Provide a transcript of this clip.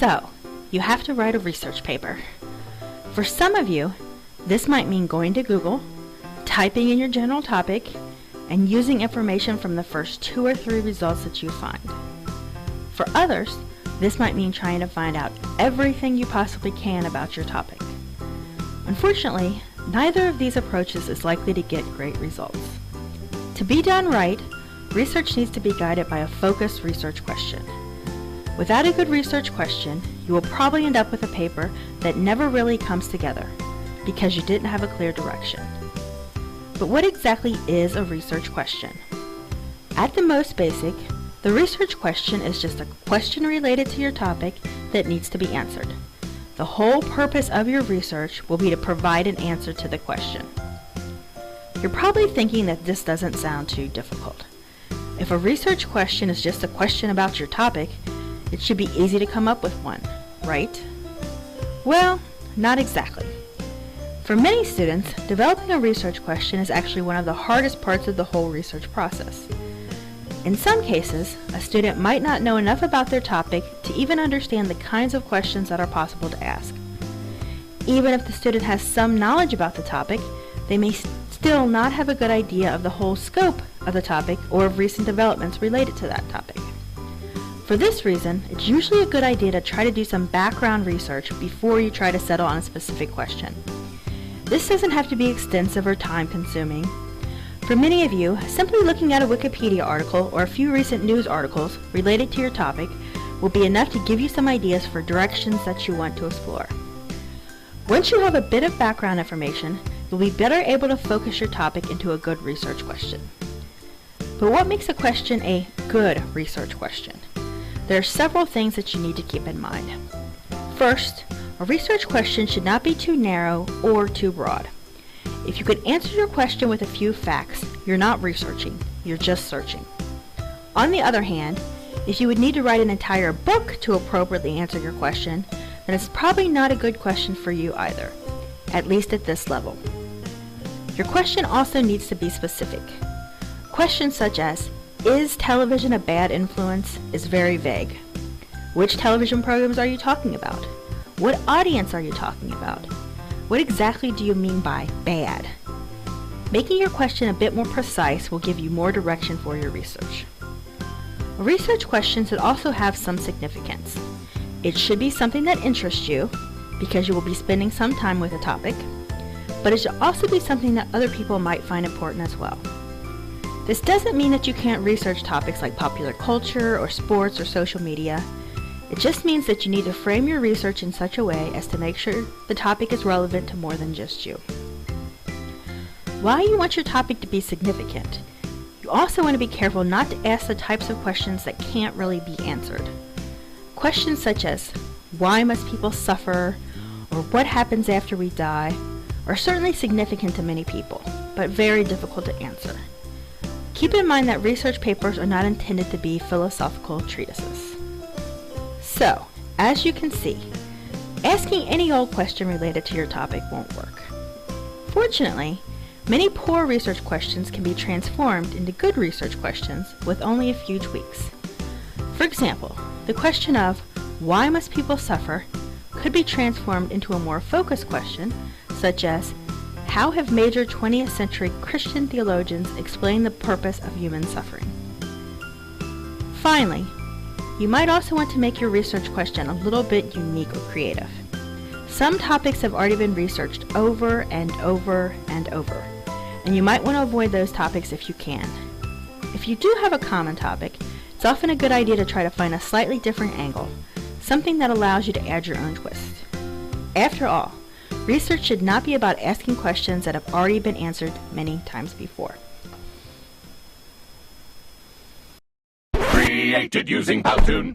So, you have to write a research paper. For some of you, this might mean going to Google, typing in your general topic, and using information from the first 2 or 3 results that you find. For others, this might mean trying to find out everything you possibly can about your topic. Unfortunately, neither of these approaches is likely to get great results. To be done right, research needs to be guided by a focused research question. Without a good research question, you will probably end up with a paper that never really comes together because you didn't have a clear direction. But what exactly is a research question? At the most basic, the research question is just a question related to your topic that needs to be answered. The whole purpose of your research will be to provide an answer to the question. You're probably thinking that this doesn't sound too difficult. If a research question is just a question about your topic, it should be easy to come up with one, right? Well, not exactly. For many students, developing a research question is actually one of the hardest parts of the whole research process. In some cases, a student might not know enough about their topic to even understand the kinds of questions that are possible to ask. Even if the student has some knowledge about the topic, they may still not have a good idea of the whole scope of the topic or of recent developments related to that topic. For this reason, it's usually a good idea to try to do some background research before you try to settle on a specific question. This doesn't have to be extensive or time-consuming. For many of you, simply looking at a Wikipedia article or a few recent news articles related to your topic will be enough to give you some ideas for directions that you want to explore. Once you have a bit of background information, you'll be better able to focus your topic into a good research question. But what makes a question a good research question? There are several things that you need to keep in mind. First, a research question should not be too narrow or too broad. If you could answer your question with a few facts, you're not researching, you're just searching. On the other hand, if you would need to write an entire book to appropriately answer your question, then it's probably not a good question for you either, at least at this level. Your question also needs to be specific. Questions such as, "Is television a bad influence?" is very vague. Which television programs are you talking about? What audience are you talking about? What exactly do you mean by bad? Making your question a bit more precise will give you more direction for your research. A research question should also have some significance. It should be something that interests you, because you will be spending some time with a topic, but it should also be something that other people might find important as well. This doesn't mean that you can't research topics like popular culture or sports or social media. It just means that you need to frame your research in such a way as to make sure the topic is relevant to more than just you. While you want your topic to be significant, you also want to be careful not to ask the types of questions that can't really be answered. Questions such as, "Why must people suffer?" or "What happens after we die?" are certainly significant to many people, but very difficult to answer. Keep in mind that research papers are not intended to be philosophical treatises. So, as you can see, asking any old question related to your topic won't work. Fortunately, many poor research questions can be transformed into good research questions with only a few tweaks. For example, the question of, "Why must people suffer?" could be transformed into a more focused question, such as, "How have major 20th century Christian theologians explained the purpose of human suffering?" Finally, you might also want to make your research question a little bit unique or creative. Some topics have already been researched over and over and over, and you might want to avoid those topics if you can. If you do have a common topic, it's often a good idea to try to find a slightly different angle, something that allows you to add your own twist. After all, research should not be about asking questions that have already been answered many times before. Created using Powtoon.